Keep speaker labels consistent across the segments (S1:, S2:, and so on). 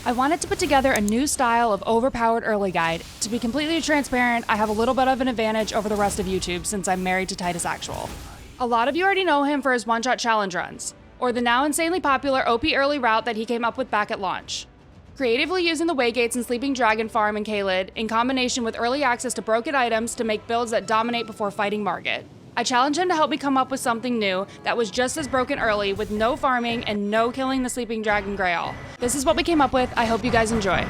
S1: I wanted to put together a new style of overpowered early guide. To be completely transparent, I have a little bit of an advantage over the rest of YouTube since I'm married to Titus Actual. A lot of you already know him for his one-shot challenge runs, or the now insanely popular OP early route that he came up with back at launch. Creatively using the Waygates and Sleeping Dragon farm in Caelid, in combination with early access to broken items to make builds that dominate before fighting Margit. I challenged him to help me come up with something new that was just as broken early with no farming and no killing the Sleeping Dragon Grail. This is what we came up with. I hope you guys enjoy.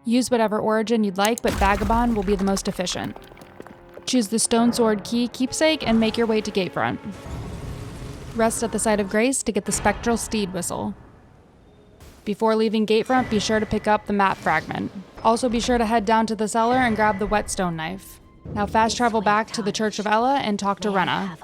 S1: Use whatever origin you'd like, but Vagabond will be the most efficient. Choose the Stone Sword Key Keepsake and make your way to Gatefront. Rest at the Site of Grace to get the Spectral Steed Whistle. Before leaving Gatefront, be sure to pick up the map fragment. Also be sure to head down to the cellar and grab the whetstone knife. Now fast travel back to the Church of Ella and talk to Renna.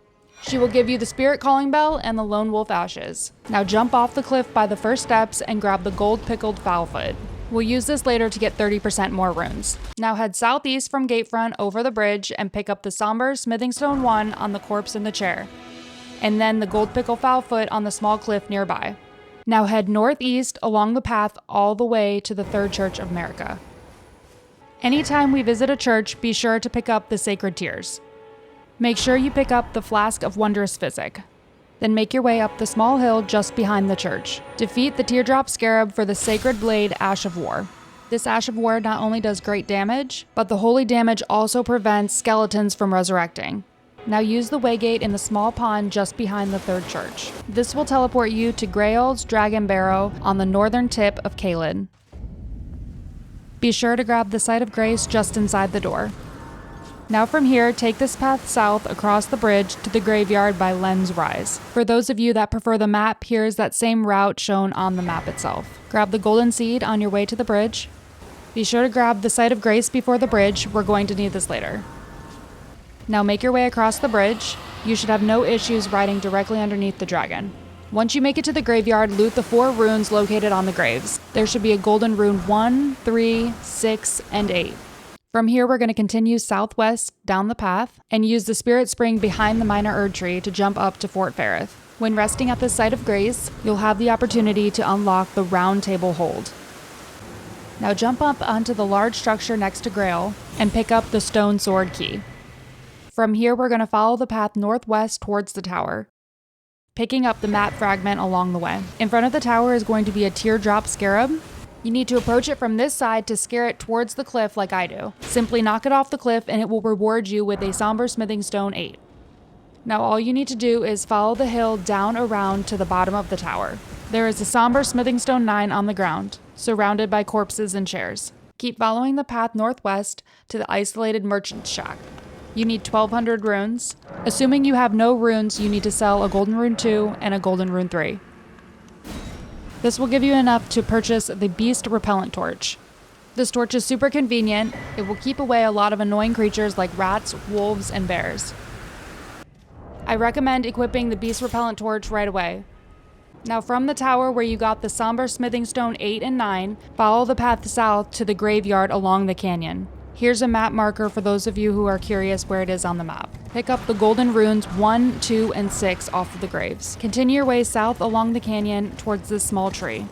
S1: She will give you the Spirit Calling Bell and the Lone Wolf Ashes. Now jump off the cliff by the first steps and grab the Gold Pickled Foulfoot. We'll use this later to get 30% more runes. Now head southeast from Gatefront over the bridge and pick up the Somber Smithing Stone 1 on the corpse in the chair, and then the Gold Pickle Foulfoot on the small cliff nearby. Now head northeast along the path all the way to the Third Church of America. Anytime we visit a church, be sure to pick up the Sacred Tears. Make sure you pick up the Flask of Wondrous Physic. Then make your way up the small hill just behind the church. Defeat the Teardrop Scarab for the Sacred Blade Ash of War. This Ash of War not only does great damage, but the holy damage also prevents skeletons from resurrecting. Now use the Waygate in the small pond just behind the Third Church. This will teleport you to Grael's Dragon Barrow on the northern tip of Caelid. Be sure to grab the Site of Grace just inside the door. Now from here, take this path south across the bridge to the graveyard by Len's Rise. For those of you that prefer the map, here's that same route shown on the map itself. Grab the Golden Seed on your way to the bridge. Be sure to grab the Site of Grace before the bridge. We're going to need this later. Now make your way across the bridge. You should have no issues riding directly underneath the dragon. Once you make it to the graveyard, loot the 4 runes located on the graves. There should be a golden rune 1, 3, 6, and 8. From here, we're going to continue southwest down the path and use the Spirit Spring behind the Minor Erd Tree to jump up to Fort Ferrith. When resting at the Site of Grace, you'll have the opportunity to unlock the Round Table Hold. Now jump up onto the large structure next to Grail and pick up the Stone Sword Key. From here, we're going to follow the path northwest towards the tower, picking up the map fragment along the way. In front of the tower is going to be a Teardrop Scarab. You need to approach it from this side to scare it towards the cliff like I do. Simply knock it off the cliff and it will reward you with a Somber Smithing Stone 8. Now all you need to do is follow the hill down around to the bottom of the tower. There is a Somber Smithing Stone 9 on the ground, surrounded by corpses and chairs. Keep following the path northwest to the isolated merchant's shack. You need 1,200 runes. Assuming you have no runes, you need to sell a Golden Rune 2 and a Golden Rune 3. This will give you enough to purchase the Beast Repellent Torch. This torch is super convenient. It will keep away a lot of annoying creatures like rats, wolves, and bears. I recommend equipping the Beast Repellent Torch right away. Now from the tower where you got the Somber Smithing Stone 8 and 9, follow the path south to the graveyard along the canyon. Here's a map marker for those of you who are curious where it is on the map. Pick up the Golden Runes 1, 2, and 6 off of the graves. Continue your way south along the canyon towards this small tree,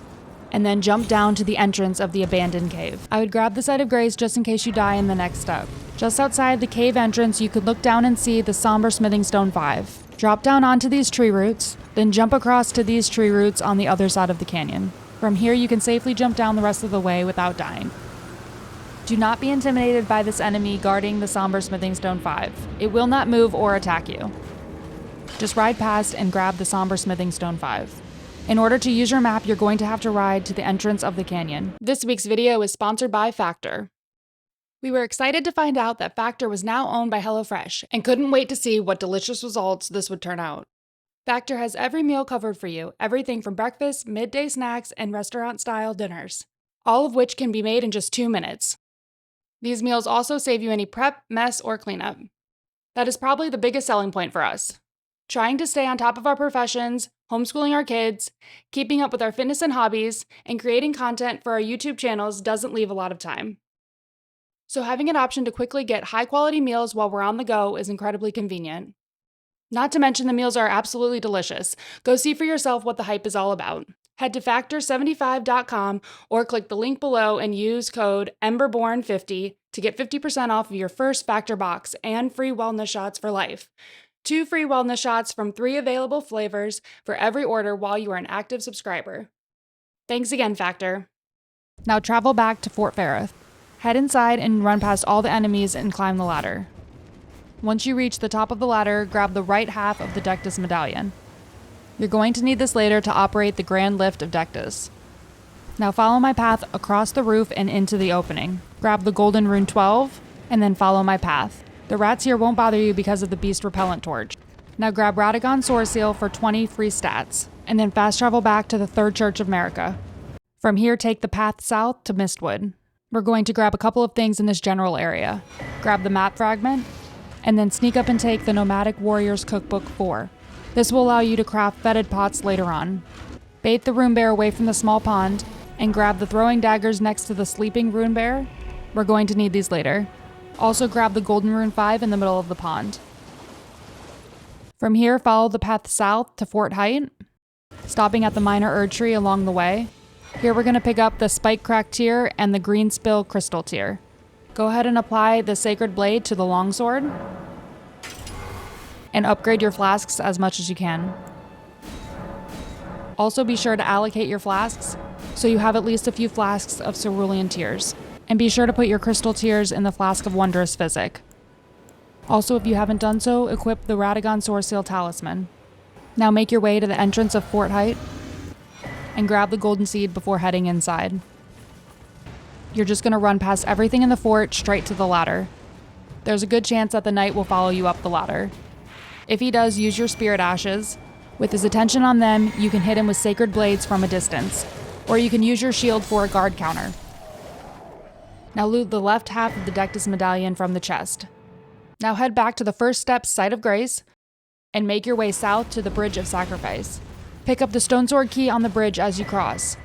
S1: and then jump down to the entrance of the abandoned cave. I would grab the Site of Grace just in case you die in the next step. Just outside the cave entrance, you could look down and see the Somber Smithing Stone 5. Drop down onto these tree roots, then jump across to these tree roots on the other side of the canyon. From here, you can safely jump down the rest of the way without dying. Do not be intimidated by this enemy guarding the Somber Smithing Stone 5. It will not move or attack you. Just ride past and grab the Somber Smithing Stone 5. In order to use your map, you're going to have to ride to the entrance of the canyon. This week's video is sponsored by Factor. We were excited to find out that Factor was now owned by HelloFresh and couldn't wait to see what delicious results this would turn out. Factor has every meal covered for you, everything from breakfast, midday snacks, and restaurant-style dinners, all of which can be made in just 2 minutes. These meals also save you any prep, mess, or cleanup. That is probably the biggest selling point for us. Trying to stay on top of our professions, homeschooling our kids, keeping up with our fitness and hobbies, and creating content for our YouTube channels doesn't leave a lot of time. so having an option to quickly get high-quality meals while we're on the go is incredibly convenient. Not to mention the meals are absolutely delicious. Go see for yourself what the hype is all about. Head to factor75.com or click the link below and use code EMBERBORN50 to get 50% off of your first Factor box and free wellness shots for life. 2 free wellness shots from 3 available flavors for every order while you are an active subscriber. Thanks again, Factor. Now travel back to Fort Ferrith. Head inside and run past all the enemies and climb the ladder. Once you reach the top of the ladder, grab the right half of the Dectus medallion. You're going to need this later to operate the Grand Lift of Dectus. Now follow my path across the roof and into the opening. Grab the Golden Rune 12, and then follow my path. The rats here won't bother you because of the Beast Repellent Torch. Now grab Radagons Sword Seal for 20 free stats, and then fast travel back to the Third Church of Marika. From here, take the path south to Mistwood. We're going to grab a couple of things in this general area. Grab the map fragment, and then sneak up and take the Nomadic Warriors Cookbook 4. This will allow you to craft fetid pots later on. Bait the rune bear away from the small pond, and grab the throwing daggers next to the sleeping rune bear. We're going to need these later. Also grab the Golden Rune 5 in the middle of the pond. From here, follow the path south to Fort Height, stopping at the Minor Erd Tree along the way. Here we're going to pick up the Spike Crack tier and the Green Spill Crystal tier. Go ahead and apply the Sacred Blade to the longsword, and upgrade your flasks as much as you can. Also be sure to allocate your flasks so you have at least a few flasks of cerulean tears. And be sure to put your crystal tears in the Flask of Wondrous Physic. Also, if you haven't done so, equip the Radagon Sword Seal Talisman. Now make your way to the entrance of Fort Height and grab the Golden Seed before heading inside. You're just going to run past everything in the fort straight to the ladder. There's a good chance that the knight will follow you up the ladder. If he does, use your Spirit Ashes. With his attention on them, you can hit him with Sacred Blades from a distance, or you can use your shield for a guard counter. Now loot the left half of the Dectus medallion from the chest. Now head back to the first step Site of Grace, and make your way south to the Bridge of Sacrifice. Pick up the Stone Sword key on the bridge as you cross.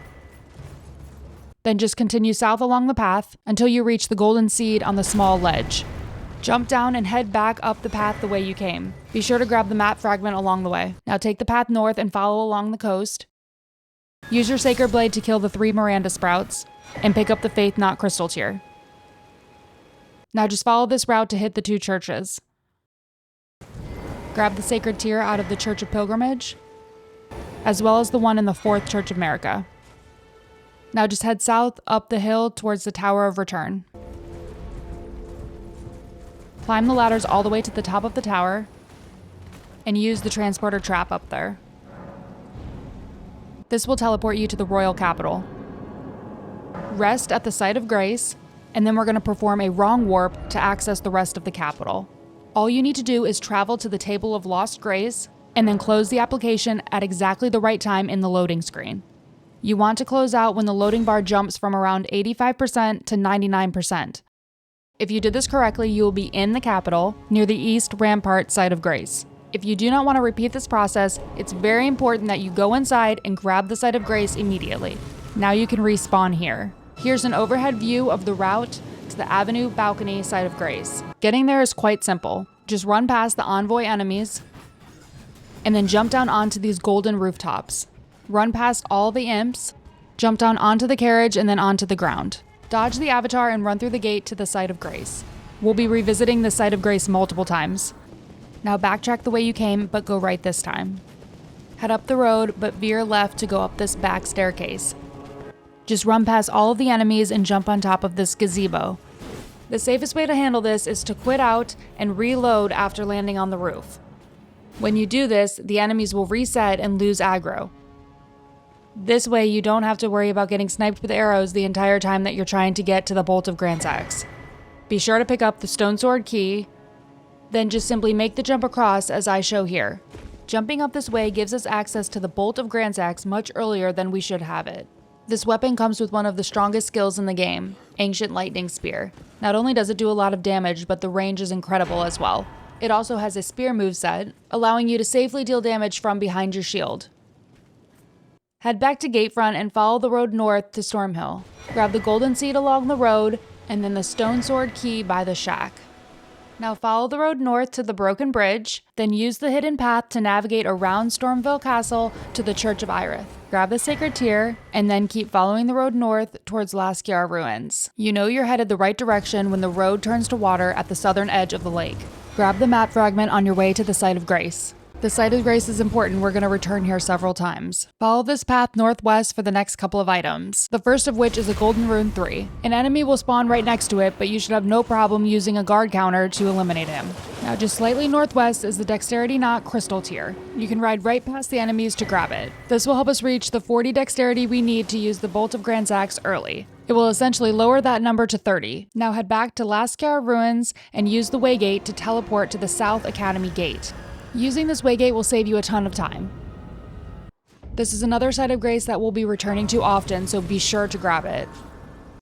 S1: Then just continue south along the path until you reach the Golden Seed on the small ledge. Jump down and head back up the path the way you came. Be sure to grab the map fragment along the way. Now take the path north and follow along the coast. Use your Sacred Blade to kill the 3 Miranda Sprouts, and pick up the Faith Knot Crystal tier. Now just follow this route to hit the 2 churches. Grab the Sacred Tier out of the Church of Pilgrimage, as well as the one in the 4th Church of Marika. Now just head south up the hill towards the Tower of Return. Climb the ladders all the way to the top of the tower, and use the transporter trap up there. This will teleport you to the Royal Capital. Rest at the Site of Grace, and then we're going to perform a wrong warp to access the rest of the capital. All you need to do is travel to the Table of Lost Grace, and then close the application at exactly the right time in the loading screen. You want to close out when the loading bar jumps from around 85% to 99%. If you did this correctly, you will be in the capital, near the East Rampart Site of Grace. If you do not want to repeat this process, it's very important that you go inside and grab the Site of Grace immediately. Now you can respawn here. Here's an overhead view of the route to the Avenue Balcony Site of Grace. Getting there is quite simple. Just run past the envoy enemies, and then jump down onto these golden rooftops. Run past all the imps, jump down onto the carriage, and then onto the ground. Dodge the avatar and run through the gate to the Site of Grace. We'll be revisiting the Site of Grace multiple times. Now backtrack the way you came, but go right this time. Head up the road, but veer left to go up this back staircase. Just run past all of the enemies and jump on top of this gazebo. The safest way to handle this is to quit out and reload after landing on the roof. When you do this, the enemies will reset and lose aggro. This way you don't have to worry about getting sniped with arrows the entire time that you're trying to get to the Bolt of Gransax. Be sure to pick up the Stone Sword key, then just simply make the jump across as I show here. Jumping up this way gives us access to the Bolt of Gransax much earlier than we should have it. This weapon comes with one of the strongest skills in the game, Ancient Lightning Spear. Not only does it do a lot of damage, but the range is incredible as well. It also has a spear moveset, allowing you to safely deal damage from behind your shield. Head back to Gatefront and follow the road north to Stormhill. Grab the Golden Seed along the road, and then the stone sword key by the shack. Now follow the road north to the broken bridge, then use the hidden path to navigate around Stormville Castle to the Church of Irith. Grab the sacred tear, and then keep following the road north towards Laskiar ruins. You know you're headed the right direction when the road turns to water at the southern edge of the lake. Grab the map fragment on your way to the Site of Grace. The Site of Grace is important, we're going to return here several times. Follow this path northwest for the next couple of items, the first of which is a Golden Rune 3. An enemy will spawn right next to it, but you should have no problem using a guard counter to eliminate him. Now just slightly northwest is the Dexterity Knot Crystal Tier. You can ride right past the enemies to grab it. This will help us reach the 40 dexterity we need to use the Bolt of Gransax early. It will essentially lower that number to 30. Now head back to Laskiar Ruins and use the Waygate to teleport to the South Academy Gate. Using this Waygate will save you a ton of time. This is another Site of Grace that we'll be returning to often, so be sure to grab it.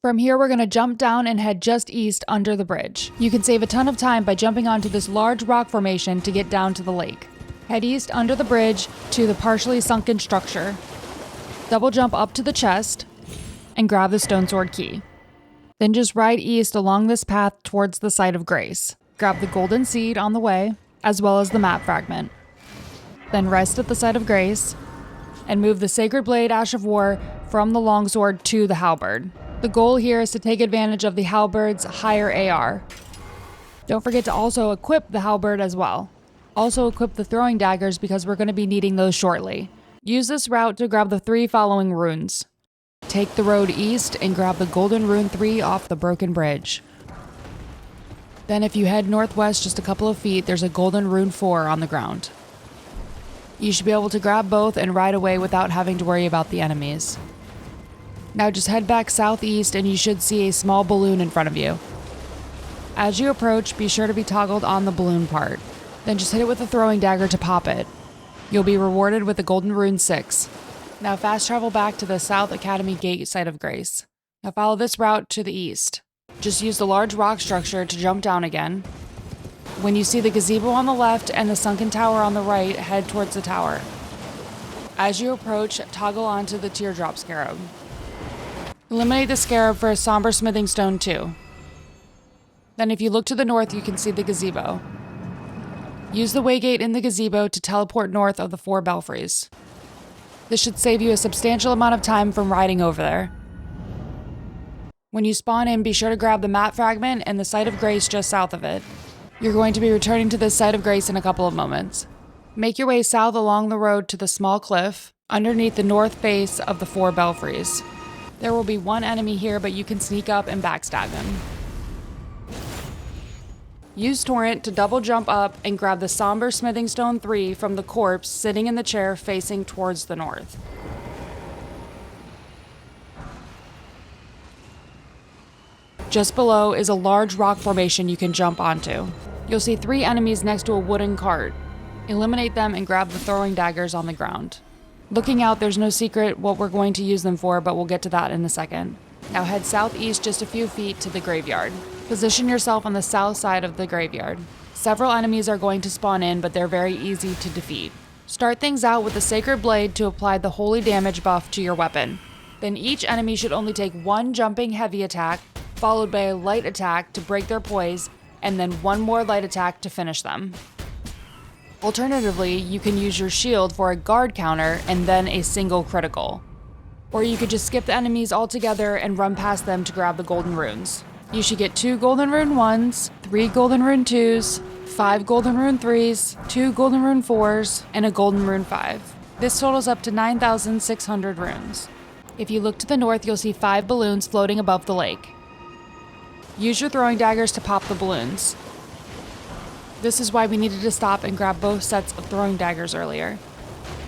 S1: From here, we're going to jump down and head just east under the bridge. You can save a ton of time by jumping onto this large rock formation to get down to the lake. Head east under the bridge to the partially sunken structure. Double jump up to the chest and grab the stone sword key. Then just ride east along this path towards the Site of Grace. Grab the golden seed on the way, as well as the map fragment. Then rest at the Site of Grace, and move the Sacred Blade Ash of War from the longsword to the halberd. The goal here is to take advantage of the halberd's higher AR. Don't forget to also equip the halberd as well. Also equip the throwing daggers because we're going to be needing those shortly. Use this route to grab the 3 following runes. Take the road east and grab the Golden Rune 3 off the broken bridge. Then if you head northwest just a couple of feet, there's a Golden Rune 4 on the ground. You should be able to grab both and ride away without having to worry about the enemies. Now just head back southeast and you should see a small balloon in front of you. As you approach, be sure to be toggled on the balloon part. Then just hit it with a throwing dagger to pop it. You'll be rewarded with the Golden Rune 6. Now fast travel back to the South Academy Gate Site of Grace. Now follow this route to the east. Just use the large rock structure to jump down again. When you see the gazebo on the left and the sunken tower on the right, head towards the tower. As you approach, toggle onto the teardrop scarab. Eliminate the scarab for a Somber Smithing Stone 2. Then if you look to the north, you can see the gazebo. Use the Waygate in the gazebo to teleport north of the 4 belfries. This should save you a substantial amount of time from riding over there. When you spawn in, be sure to grab the map fragment and the Site of Grace just south of it. You're going to be returning to this Site of Grace in a couple of moments. Make your way south along the road to the small cliff, underneath the north face of the 4 belfries. There will be one enemy here, but you can sneak up and backstab him. Use Torrent to double jump up and grab the Somber Smithing Stone 3 from the corpse sitting in the chair facing towards the north. Just below is a large rock formation you can jump onto. You'll see 3 enemies next to a wooden cart. Eliminate them and grab the throwing daggers on the ground. Looking out, there's no secret what we're going to use them for, but we'll get to that in a second. Now head southeast just a few feet to the graveyard. Position yourself on the south side of the graveyard. Several enemies are going to spawn in, but they're very easy to defeat. Start things out with the Sacred Blade to apply the holy damage buff to your weapon. Then each enemy should only take 1 jumping heavy attack, followed by a light attack to break their poise, and then 1 more light attack to finish them. Alternatively, you can use your shield for a guard counter and then a single critical. Or you could just skip the enemies altogether and run past them to grab the golden runes. You should get 2 golden rune 1s, 3 golden rune 2s, 5 golden rune 3s, 2 golden rune 4s, and a golden rune 5. This totals up to 9,600 runes. If you look to the north, you'll see 5 balloons floating above the lake. Use your throwing daggers to pop the balloons. This is why we needed to stop and grab both sets of throwing daggers earlier.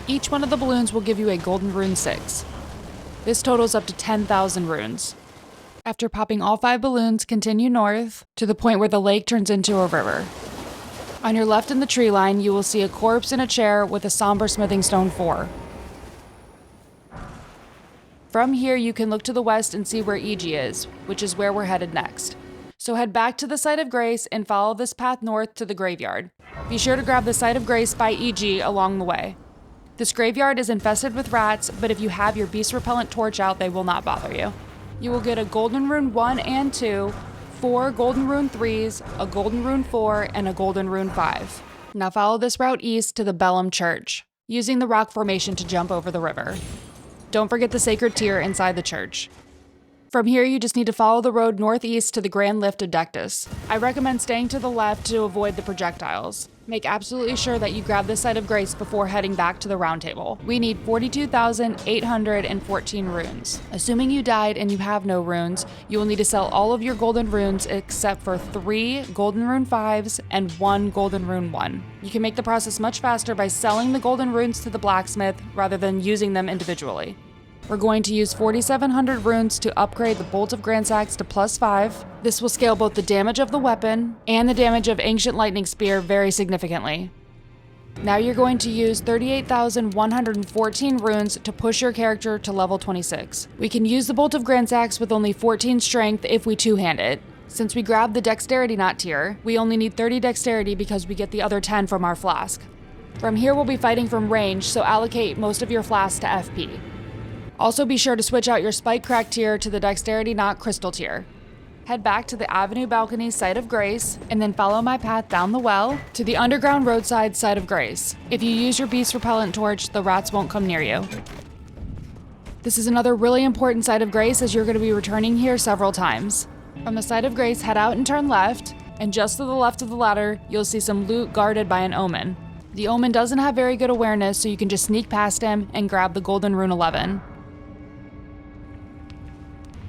S1: Each one of the balloons will give you a golden rune 6. This totals up to 10,000 runes. After popping all 5 balloons, continue north to the point where the lake turns into a river. On your left in the tree line, you will see a corpse in a chair with a Somber Smithing Stone 4. From here, you can look to the west and see where EG is, which is where we're headed next. So head back to the Site of Grace and follow this path north to the graveyard. Be sure to grab the Site of Grace by EG along the way. This graveyard is infested with rats, but if you have your beast repellent torch out, they will not bother you. you will get a Golden Rune 1 and 2, 4 Golden Rune 3s, a Golden Rune 4, and a Golden Rune 5. Now follow this route east to the Bellum Church, using the rock formation to jump over the river. Don't forget the sacred tier inside the church. From here, you just need to follow the road northeast to the Grand Lift of Dectus. I recommend staying to the left to avoid the projectiles. Make absolutely sure that you grab this site of grace before heading back to the round table. We need 42,814 runes. Assuming you died and you have no runes, you will need to sell all of your golden runes except for 3 golden rune 5s and 1 golden rune 1. You can make the process much faster by selling the golden runes to the blacksmith rather than using them individually. We're going to use 4,700 runes to upgrade the Bolt of Gransax to +5. This will scale both the damage of the weapon and the damage of Ancient Lightning Spear very significantly. Now you're going to use 38,114 runes to push your character to level 26. We can use the Bolt of Gransax with only 14 strength if we two-hand it. Since we grabbed the Dexterity Knot tier, we only need 30 Dexterity because we get the other 10 from our flask. From here we'll be fighting from range, so allocate most of your flasks to FP. Also be sure to switch out your Spike Crack tier to the Dexterity Knot Crystal tier. Head back to the Avenue Balcony Site of Grace, and then follow my path down the well to the Underground Roadside Site of Grace. If you use your Beast Repellent Torch, the rats won't come near you. This is another really important Site of Grace as you're going to be returning here several times. From the Site of Grace, head out and turn left, and just to the left of the ladder, you'll see some loot guarded by an Omen. The Omen doesn't have very good awareness, so you can just sneak past him and grab the Golden Rune 11.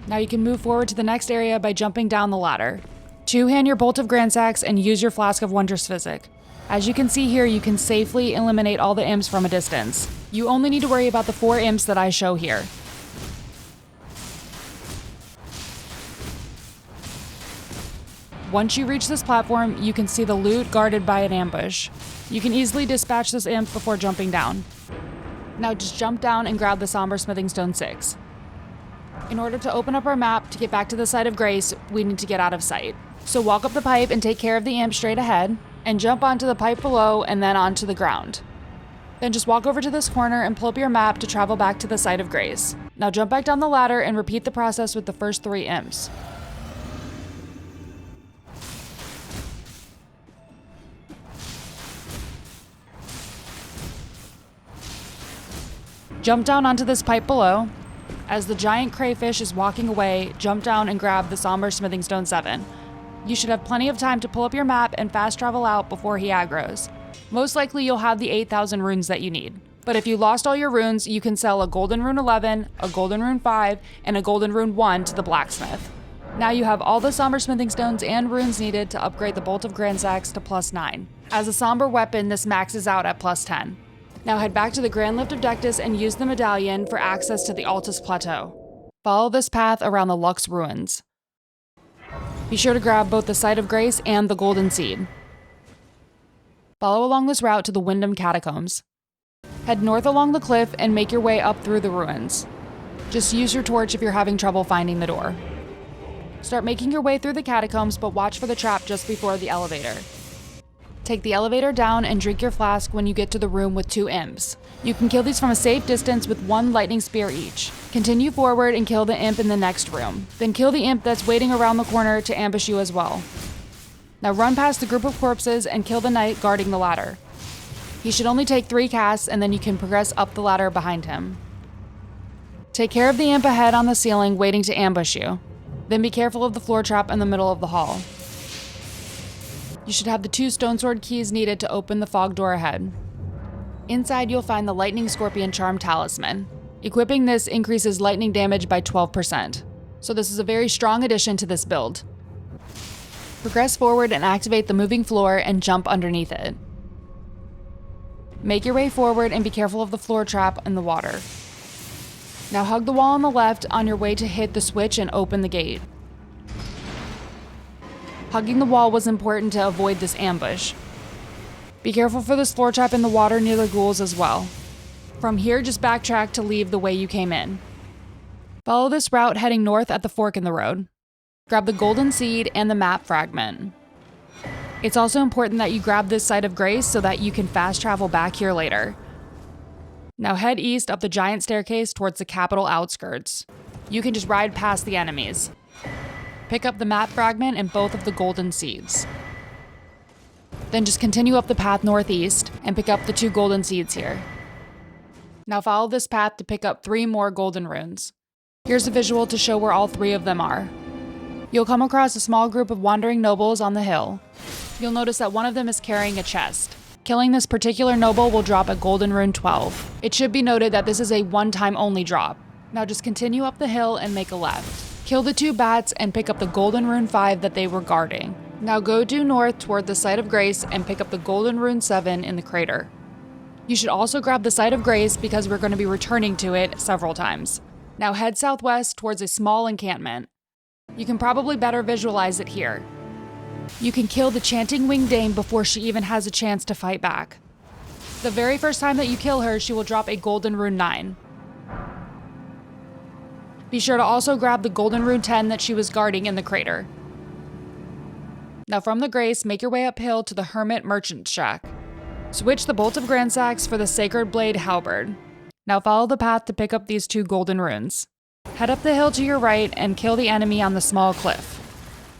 S1: Now you can move forward to the next area by jumping down the ladder. Two-hand your Bolt of Gransax and use your Flask of Wondrous Physic. As you can see here, you can safely eliminate all the imps from a distance. You only need to worry about the 4 imps that I show here. Once you reach this platform, you can see the loot guarded by an ambush. You can easily dispatch this imp before jumping down. Now just jump down and grab the Somber Smithing Stone 6. In order to open up our map to get back to the Site of Grace, we need to get out of sight. So walk up the pipe and take care of the imp straight ahead, and jump onto the pipe below and then onto the ground. Then just walk over to this corner and pull up your map to travel back to the Site of Grace. Now jump back down the ladder and repeat the process with the first 3 imps. Jump down onto this pipe below. As the giant crayfish is walking away, jump down and grab the Somber Smithing Stone 7. You should have plenty of time to pull up your map and fast travel out before he aggroes. Most likely you'll have the 8,000 runes that you need. But if you lost all your runes, you can sell a Golden Rune 11, a Golden Rune 5, and a Golden Rune 1 to the blacksmith. Now you have all the Somber Smithing Stones and runes needed to upgrade the Bolt of Gransax to +9. As a Somber Weapon, this maxes out at +10. Now head back to the Grand Lift of Dectus and use the medallion for access to the Altus Plateau. Follow this path around the Lux Ruins. Be sure to grab both the Site of Grace and the Golden Seed. Follow along this route to the Wyndham Catacombs. Head north along the cliff and make your way up through the ruins. Just use your torch if you're having trouble finding the door. Start making your way through the catacombs, but watch for the trap just before the elevator. Take the elevator down and drink your flask when you get to the room with 2 imps. You can kill these from a safe distance with 1 lightning spear each. Continue forward and kill the imp in the next room. Then kill the imp that's waiting around the corner to ambush you as well. Now run past the group of corpses and kill the knight guarding the ladder. He should only take 3 casts and then you can progress up the ladder behind him. Take care of the imp ahead on the ceiling waiting to ambush you. Then be careful of the floor trap in the middle of the hall. You should have the 2 stone sword keys needed to open the fog door ahead. Inside you'll find the Lightning Scorpion Charm Talisman. Equipping this increases lightning damage by 12%. So this is a very strong addition to this build. Progress forward and activate the moving floor and jump underneath it. Make your way forward and be careful of the floor trap in the water. Now hug the wall on the left on your way to hit the switch and open the gate. Hugging the wall was important to avoid this ambush. Be careful for this floor trap in the water near the ghouls as well. From here, just backtrack to leave the way you came in. Follow this route heading north at the fork in the road. Grab the golden seed and the map fragment. It's also important that you grab this Site of Grace so that you can fast travel back here later. Now head east up the giant staircase towards the capital outskirts. You can just ride past the enemies. Pick up the map fragment and both of the golden seeds. Then just continue up the path northeast and pick up the 2 golden seeds here. Now follow this path to pick up 3 more golden runes. Here's a visual to show where all 3 of them are. You'll come across a small group of wandering nobles on the hill. You'll notice that one of them is carrying a chest. Killing this particular noble will drop a golden rune 12. It should be noted that this is a one-time only drop. Now just continue up the hill and make a left. Kill the 2 bats and pick up the golden rune 5 that they were guarding. Now go due north toward the Site of Grace and pick up the golden rune 7 in the crater. You should also grab the Site of Grace because we're going to be returning to it several times. Now head southwest towards a small encampment. You can probably better visualize it here. You can kill the Chanting Winged Dame before she even has a chance to fight back. The very first time that you kill her, she will drop a golden rune 9. Be sure to also grab the golden rune 10 that she was guarding in the crater. Now from the Grace, make your way uphill to the Hermit Merchant Shack. Switch the Bolt of Gransax for the Sacred Blade Halberd. Now follow the path to pick up these 2 golden runes. Head up the hill to your right and kill the enemy on the small cliff.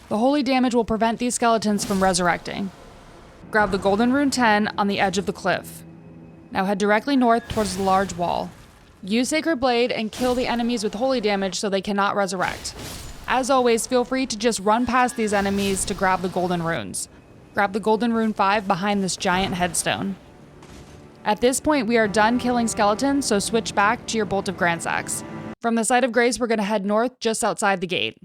S1: The holy damage will prevent these skeletons from resurrecting. Grab the golden rune 10 on the edge of the cliff. Now head directly north towards the large wall. Use Sacred Blade and kill the enemies with holy damage so they cannot resurrect. As always, feel free to just run past these enemies to grab the golden runes. Grab the golden rune 5 behind this giant headstone. At this point, we are done killing skeletons, so switch back to your Bolt of Gransax. From the Site of Grace, we're going to head north just outside the gate.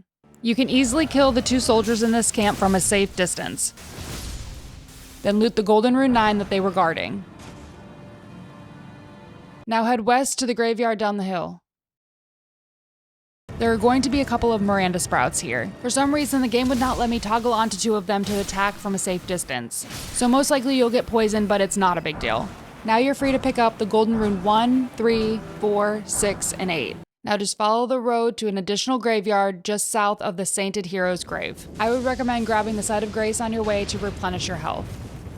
S1: You can easily kill the 2 soldiers in this camp from a safe distance. Then loot the golden rune 9 that they were guarding. Now head west to the graveyard down the hill. There are going to be a couple of Miranda sprouts here. For some reason, the game would not let me toggle onto 2 of them to attack from a safe distance. So most likely you'll get poisoned, but it's not a big deal. Now you're free to pick up the golden rune 1, 3, 4, 6, and 8. Now just follow the road to an additional graveyard just south of the Sainted Hero's grave. I would recommend grabbing the Site of Grace on your way to replenish your health.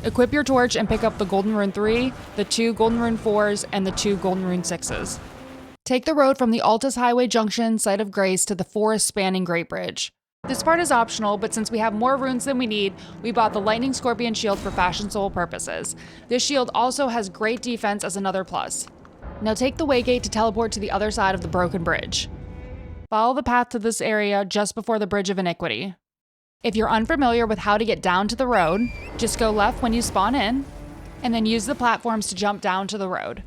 S1: Equip your torch and pick up the golden rune 3, the 2 golden rune 4s, and the 2 golden rune 6s. Take the road from the Altus Highway Junction, Site of Grace, to the forest-spanning Great Bridge. This part is optional, but since we have more runes than we need, we bought the Lightning Scorpion Shield for Fashion Soul purposes. This shield also has great defense as another plus. Now take the Waygate to teleport to the other side of the broken bridge. Follow the path to this area just before the Bridge of Iniquity. If you're unfamiliar with how to get down to the road, just go left when you spawn in, and then use the platforms to jump down to the road.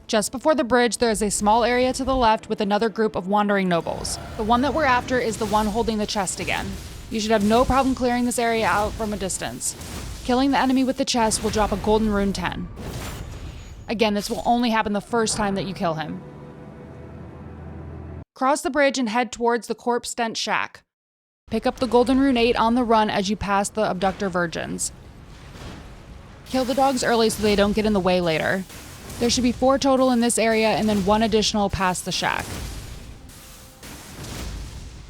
S1: Just before the bridge, there is a small area to the left with another group of wandering nobles. The one that we're after is the one holding the chest again. You should have no problem clearing this area out from a distance. Killing the enemy with the chest will drop a golden rune 10. Again, this will only happen the first time that you kill him. Cross the bridge and head towards the Corpse Stench Shack. Pick up the golden rune 8 on the run as you pass the Abductor Virgins. Kill the dogs early so they don't get in the way later. There should be 4 total in this area and then 1 additional past the shack.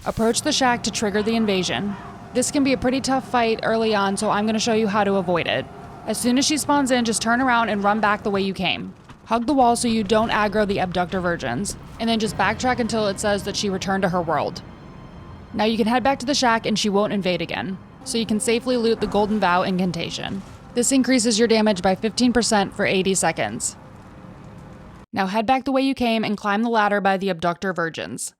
S1: Approach the shack to trigger the invasion. This can be a pretty tough fight early on, so I'm going to show you how to avoid it. As soon as she spawns in, just turn around and run back the way you came. Hug the wall so you don't aggro the Abductor Virgins, and then just backtrack until it says that she returned to her world. Now you can head back to the shack and she won't invade again, so you can safely loot the Golden Vow incantation. This increases your damage by 15% for 80 seconds. Now head back the way you came and climb the ladder by the Abductor Virgins.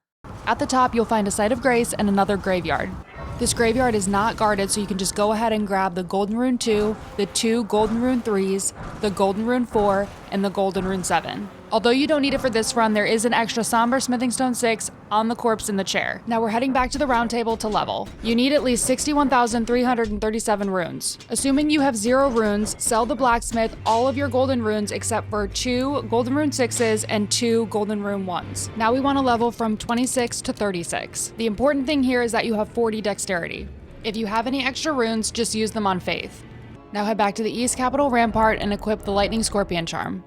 S1: At the top, you'll find a Site of Grace and another graveyard. This graveyard is not guarded, so you can just go ahead and grab the Golden Rune 2, the 2 Golden Rune 3s, the Golden Rune 4, and the Golden Rune 7. Although you don't need it for this run, there is an extra Somber Smithing Stone 6 on the corpse in the chair. Now we're heading back to the round table to level. You need at least 61,337 runes. Assuming you have 0 runes, sell the blacksmith all of your golden runes except for 2 Golden Rune 6s and 2 Golden Rune 1s. Now we want to level from 26 to 36. The important thing here is that you have 40 Dexterity. If you have any extra runes, just use them on Faith. Now head back to the East Capital Rampart and equip the Lightning Scorpion Charm.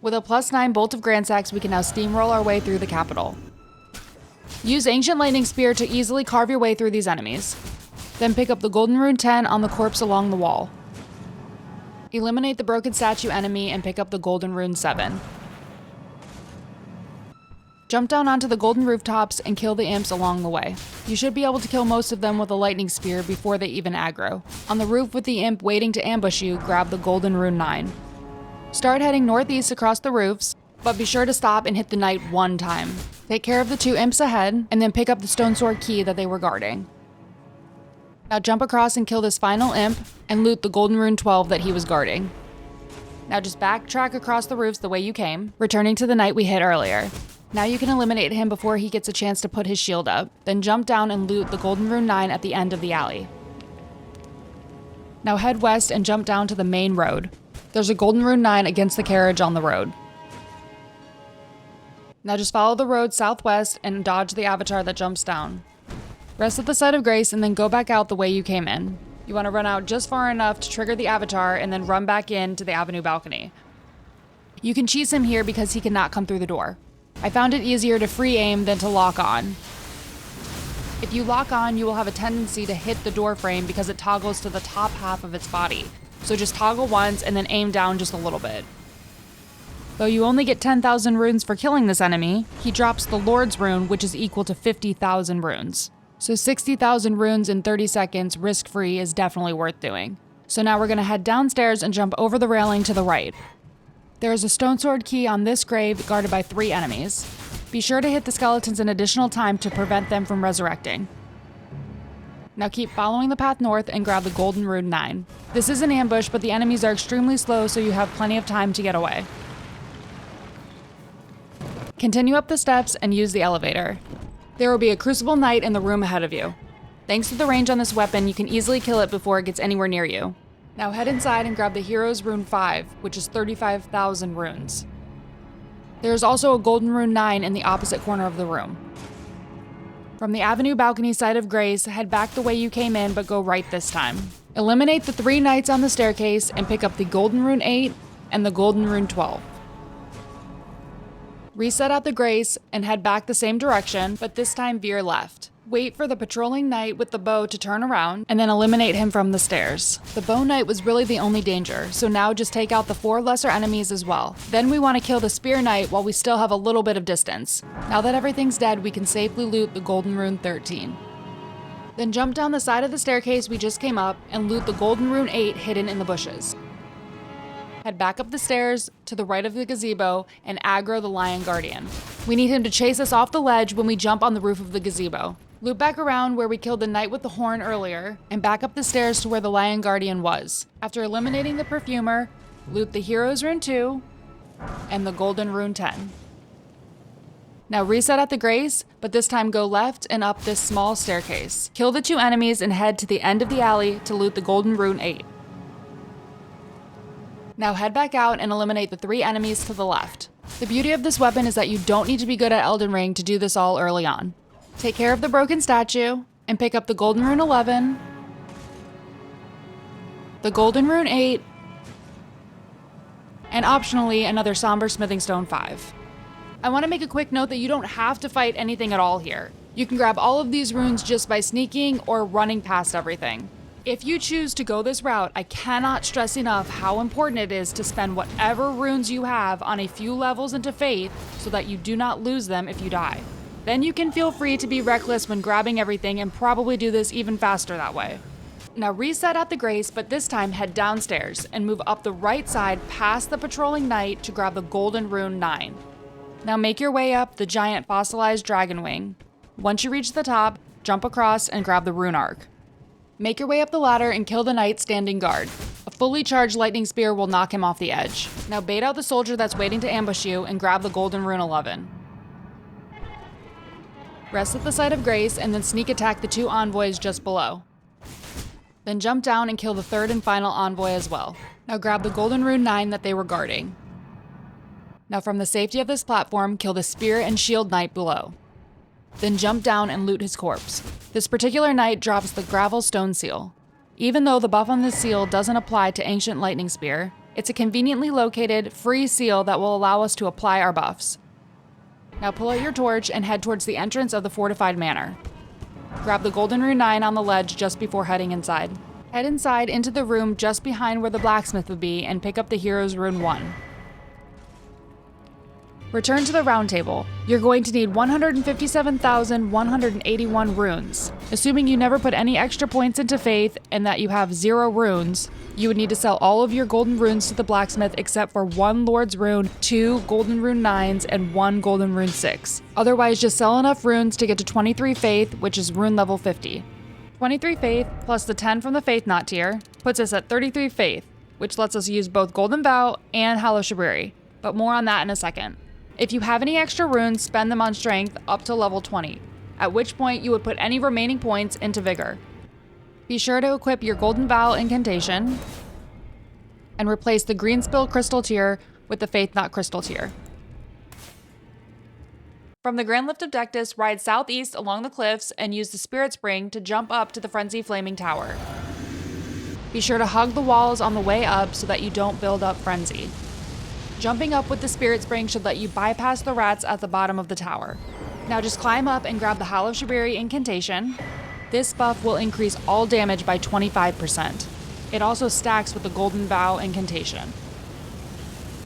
S1: With a +9 Bolt of Gransax, we can now steamroll our way through the capital. Use Ancient Lightning Spear to easily carve your way through these enemies. Then pick up the Golden Rune 10 on the corpse along the wall. Eliminate the broken statue enemy and pick up the Golden Rune 7. Jump down onto the golden rooftops and kill the imps along the way. You should be able to kill most of them with a lightning spear before they even aggro. On the roof with the imp waiting to ambush you, grab the golden rune 9. Start heading northeast across the roofs, but be sure to stop and hit the knight one time. Take care of the 2 imps ahead, and then pick up the stone sword key that they were guarding. Now jump across and kill this final imp, and loot the golden rune 12 that he was guarding. Now just backtrack across the roofs the way you came, returning to the knight we hit earlier. Now you can eliminate him before he gets a chance to put his shield up, then jump down and loot the golden rune 9 at the end of the alley. Now head west and jump down to the main road. There's a golden rune 9 against the carriage on the road. Now just follow the road southwest and dodge the avatar that jumps down. Rest at the site of grace and then go back out the way you came in. You want to run out just far enough to trigger the avatar and then run back in to the avenue balcony. You can cheese him here because he cannot come through the door. I found it easier to free aim than to lock on. If you lock on, you will have a tendency to hit the door frame because it toggles to the top half of its body. So just toggle once and then aim down just a little bit. Though you only get 10,000 runes for killing this enemy, he drops the Lord's rune, which is equal to 50,000 runes. So 60,000 runes in 30 seconds risk-free is definitely worth doing. So now we're going to head downstairs and jump over the railing to the right. There is a stone sword key on this grave guarded by 3 enemies. Be sure to hit the skeletons an additional time to prevent them from resurrecting. Now keep following the path north and grab the golden rune 9. This is an ambush, but the enemies are extremely slow, so you have plenty of time to get away. Continue up the steps and use the elevator. There will be a crucible knight in the room ahead of you. Thanks to the range on this weapon, you can easily kill it before it gets anywhere near you. Now head inside and grab the hero's rune 5, which is 35,000 runes. There is also a golden rune 9 in the opposite corner of the room. From the avenue balcony side of grace, head back the way you came in, but go right this time. Eliminate the 3 knights on the staircase and pick up the golden rune 8 and the golden rune 12. Reset at the grace and head back the same direction, but this time veer left. Wait for the patrolling knight with the bow to turn around, and then eliminate him from the stairs. The bow knight was really the only danger, so now just take out the 4 lesser enemies as well. Then we want to kill the spear knight while we still have a little bit of distance. Now that everything's dead, we can safely loot the golden rune 13. Then jump down the side of the staircase we just came up and loot the golden rune 8 hidden in the bushes. Head back up the stairs to the right of the gazebo and aggro the lion guardian. We need him to chase us off the ledge when we jump on the roof of the gazebo. Loop back around where we killed the knight with the horn earlier, and back up the stairs to where the lion guardian was. After eliminating the perfumer, loot the hero's rune 2 and the golden rune 10. Now reset at the grace, but this time go left and up this small staircase. Kill the 2 enemies and head to the end of the alley to loot the golden rune 8. Now head back out and eliminate the 3 enemies to the left. The beauty of this weapon is that you don't need to be good at Elden Ring to do this all early on. Take care of the broken statue, and pick up the golden rune 11, the golden rune 8, and optionally another Somber Smithing Stone 5. I want to make a quick note that you don't have to fight anything at all here. You can grab all of these runes just by sneaking or running past everything. If you choose to go this route, I cannot stress enough how important it is to spend whatever runes you have on a few levels into Faith so that you do not lose them if you die. Then you can feel free to be reckless when grabbing everything and probably do this even faster that way. Now reset at the grace, but this time head downstairs and move up the right side past the patrolling knight to grab the golden rune 9. Now make your way up the giant fossilized dragon wing. Once you reach the top, jump across and grab the rune arc. Make your way up the ladder and kill the knight standing guard. A fully charged lightning spear will knock him off the edge. Now bait out the soldier that's waiting to ambush you and grab the golden rune 11. Rest at the site of grace and then sneak attack the 2 envoys just below. Then jump down and kill the 3rd and final envoy as well. Now grab the golden rune 9 that they were guarding. Now from the safety of this platform, kill the spear and shield knight below. Then jump down and loot his corpse. This particular knight drops the gravel stone seal. Even though the buff on this seal doesn't apply to Ancient Lightning Spear, it's a conveniently located, free seal that will allow us to apply our buffs. Now pull out your torch and head towards the entrance of the fortified manor. Grab the golden rune 9 on the ledge just before heading inside. Head inside into the room just behind where the blacksmith would be and pick up the hero's rune 1. Return to the round table. You're going to need 157,181 runes. Assuming you never put any extra points into Faith and that you have 0 runes, you would need to sell all of your golden runes to the blacksmith except for 1 Lord's Rune, 2 Golden Rune 9s, and 1 Golden Rune 6. Otherwise, just sell enough runes to get to 23 Faith, which is rune level 50. 23 Faith plus the 10 from the Faith Knot tier puts us at 33 Faith, which lets us use both Golden Vow and Howl of Shabriri, but more on that in a second. If you have any extra runes, spend them on Strength up to level 20, at which point you would put any remaining points into Vigor. Be sure to equip your Golden Vow incantation and replace the Green Spill Crystal tier with the Faith Knot Crystal tier. From the Grand Lift of Dectus, ride southeast along the cliffs and use the Spirit Spring to jump up to the Frenzy Flaming Tower. Be sure to hug the walls on the way up so that you don't build up Frenzy. Jumping up with the Spirit Spring should let you bypass the rats at the bottom of the tower. Now just climb up and grab the Howl of Shabriri incantation. This buff will increase all damage by 25%. It also stacks with the Golden Vow incantation.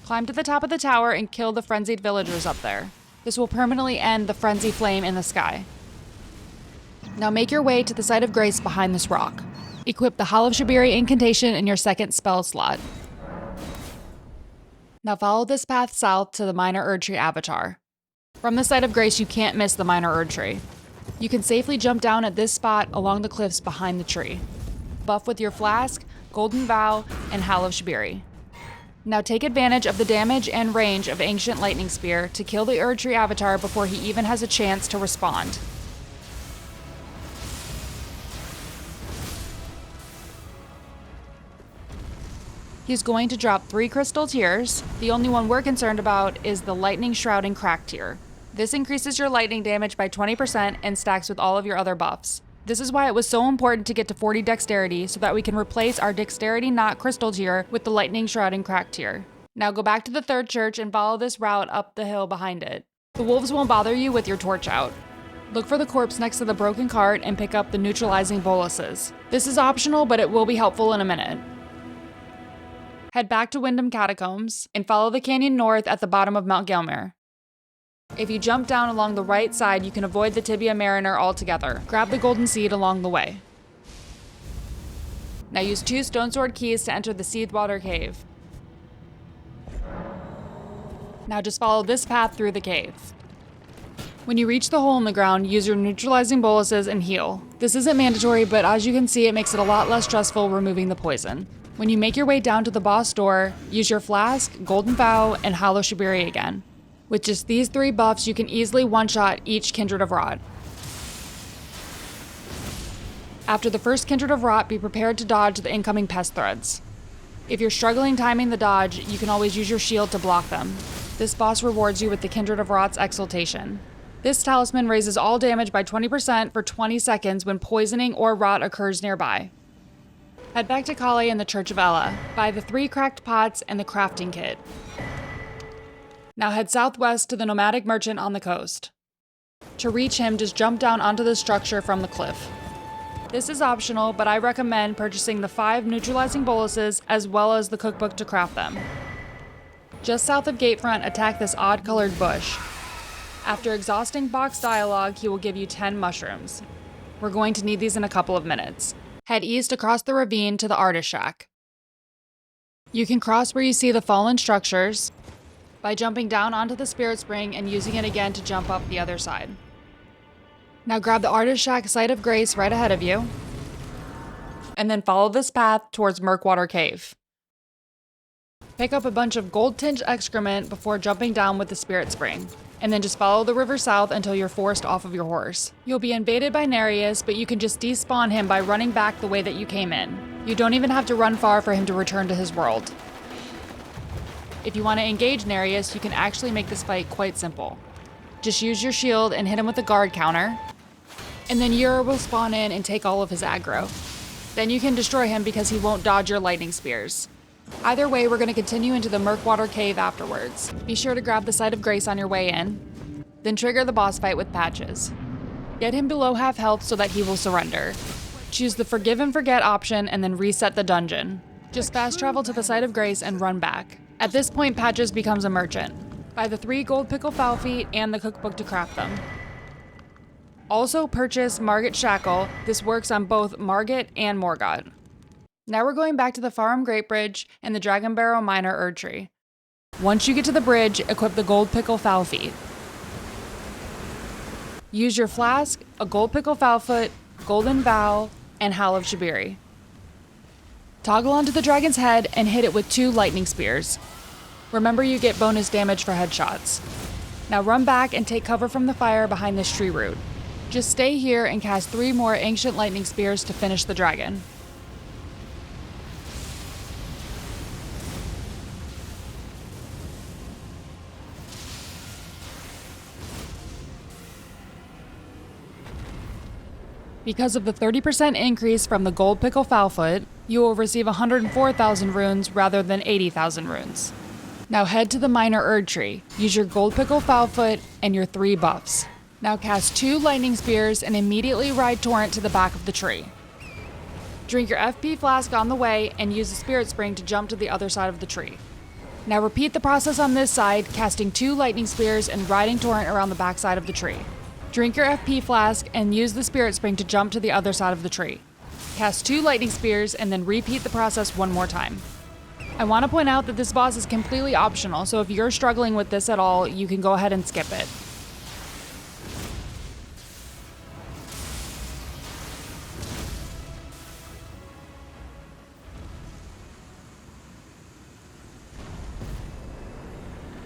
S1: Climb to the top of the tower and kill the frenzied villagers up there. This will permanently end the frenzy flame in the sky. Now make your way to the site of grace behind this rock. Equip the Howl of Shabriri incantation in your second spell slot. Now follow this path south to the Minor Erdtree avatar. From the site of grace, you can't miss the Minor Erdtree. You can safely jump down at this spot along the cliffs behind the tree. Buff with your flask, Golden Vow, and Howl of Shabriri. Now take advantage of the damage and range of Ancient Lightning Spear to kill the Erdtree avatar before he even has a chance to respond. He's going to drop 3 crystal tiers. The only one we're concerned about is the Lightning Shrouding Crack tier. This increases your lightning damage by 20% and stacks with all of your other buffs. This is why it was so important to get to 40 Dexterity so that we can replace our Dexterity Knot Crystal tier with the Lightning Shrouding Crack tier. Now go back to the third church and follow this route up the hill behind it. The wolves won't bother you with your torch out. Look for the corpse next to the broken cart and pick up the neutralizing boluses. This is optional, but it will be helpful in a minute. Head back to Wyndham Catacombs and follow the canyon north at the bottom of Mount Gelmir. If you jump down along the right side, you can avoid the Tibia Mariner altogether. Grab the golden seed along the way. Now use 2 stone sword keys to enter the Seethwater Cave. Now just follow this path through the cave. When you reach the hole in the ground, use your neutralizing boluses and heal. This isn't mandatory, but as you can see, it makes it a lot less stressful removing the poison. When you make your way down to the boss door, use your flask, Golden Vow, and Howl of Shabriri again. With just these 3 buffs, you can easily one-shot each Kindred of Rot. After the first Kindred of Rot, be prepared to dodge the incoming pest threads. If you're struggling timing the dodge, you can always use your shield to block them. This boss rewards you with the Kindred of Rot's Exaltation. This talisman raises all damage by 20% for 20 seconds when poisoning or rot occurs nearby. Head back to Kale and the Church of Ella. Buy the 3 cracked pots and the crafting kit. Now head southwest to the nomadic merchant on the coast. To reach him, just jump down onto the structure from the cliff. This is optional, but I recommend purchasing the 5 neutralizing boluses as well as the cookbook to craft them. Just south of Gatefront, attack this odd-colored bush. After exhausting box dialogue, he will give you 10 mushrooms. We're going to need these in a couple of minutes. Head east across the ravine to the Artist Shack. You can cross where you see the fallen structures by jumping down onto the Spirit Spring and using it again to jump up the other side. Now grab the Artist Shack Site of Grace right ahead of you, and then follow this path towards Murkwater Cave. Pick up a bunch of gold-tinged excrement before jumping down with the Spirit Spring, and then just follow the river south until you're forced off of your horse. You'll be invaded by Nereus, but you can just despawn him by running back the way that you came in. You don't even have to run far for him to return to his world. If you want to engage Nereus, you can actually make this fight quite simple. Just use your shield and hit him with a guard counter, and then Yura will spawn in and take all of his aggro. Then you can destroy him because he won't dodge your lightning spears. Either way, we're going to continue into the Murkwater Cave afterwards. Be sure to grab the Site of Grace on your way in, then trigger the boss fight with Patches. Get him below half health so that he will surrender. Choose the Forgive and Forget option and then reset the dungeon. Just fast travel to the Site of Grace and run back. At this point, Patches becomes a merchant. Buy the 3 gold pickle foul feet and the cookbook to craft them. Also purchase Margit Shackle. This works on both Margit and Morgott. Now we're going back to the Farum Great Bridge and the Dragon Barrow Minor Erd Tree. Once you get to the bridge, equip the gold pickle foul feet. Use your flask, a gold pickle foul foot, golden vow, and Howl of Shabriri. Toggle onto the dragon's head and hit it with 2 lightning spears. Remember, you get bonus damage for headshots. Now run back and take cover from the fire behind this tree root. Just stay here and cast 3 more ancient lightning spears to finish the dragon. Because of the 30% increase from the gold pickle foulfoot, you will receive 104,000 runes rather than 80,000 runes. Now head to the minor Erd Tree. Use your gold pickle foulfoot and your 3 buffs. Now cast 2 lightning spears and immediately ride Torrent to the back of the tree. Drink your FP flask on the way and use the spirit spring to jump to the other side of the tree. Now repeat the process on this side, casting 2 lightning spears and riding Torrent around the back side of the tree. Drink your FP flask and use the spirit spring to jump to the other side of the tree. Cast 2 lightning spears and then repeat the process one more time. I want to point out that this boss is completely optional, so if you're struggling with this at all, you can go ahead and skip it.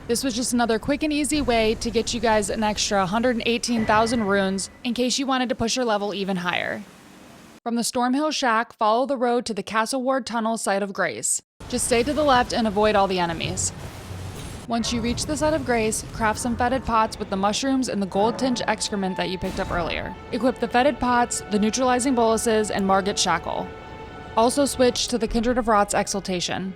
S1: This was just another quick and easy way to get you guys an extra 118,000 runes in case you wanted to push your level even higher. From the Stormhill Shack, follow the road to the Castle Ward Tunnel site of Grace. Just stay to the left and avoid all the enemies. Once you reach the site of Grace, craft some fetid pots with the mushrooms and the gold tinge excrement that you picked up earlier. Equip the fetid pots, the neutralizing boluses, and Margit Shackle. Also switch to the Kindred of Rot's Exaltation.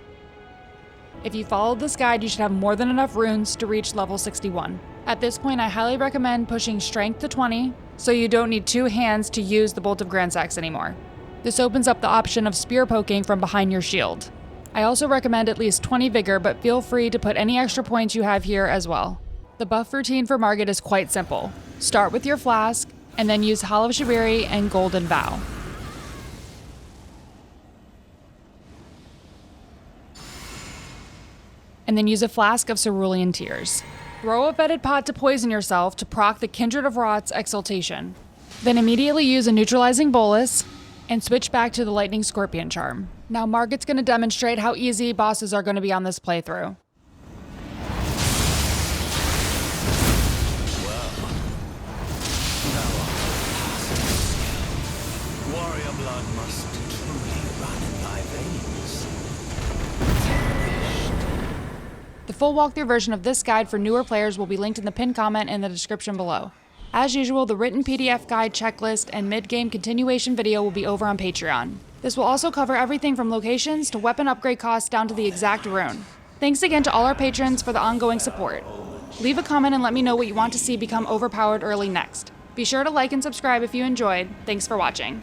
S1: If you followed this guide, you should have more than enough runes to reach level 61. At this point, I highly recommend pushing Strength to 20, so you don't need 2 hands to use the Bolt of Gransax anymore. This opens up the option of spear poking from behind your shield. I also recommend at least 20 Vigor, but feel free to put any extra points you have here as well. The buff routine for Margit is quite simple. Start with your flask, and then use Howl of Shabriri and Golden Vow. And then use a flask of Cerulean Tears. Throw a fetid pot to poison yourself to proc the Kindred of Rot's Exaltation. Then immediately use a neutralizing bolus and switch back to the Lightning Scorpion Charm. Now Margit's going to demonstrate how easy bosses are going to be on this playthrough.
S2: Warrior blood must truly run in thy veins.
S1: The full walkthrough version of this guide for newer players will be linked in the pinned comment in the description below. As usual, the written PDF guide, checklist, and mid-game continuation video will be over on Patreon. This will also cover everything from locations to weapon upgrade costs down to the exact rune. Thanks again to all our patrons for the ongoing support. Leave a comment and let me know what you want to see become overpowered early next. Be sure to like and subscribe if you enjoyed. Thanks for watching.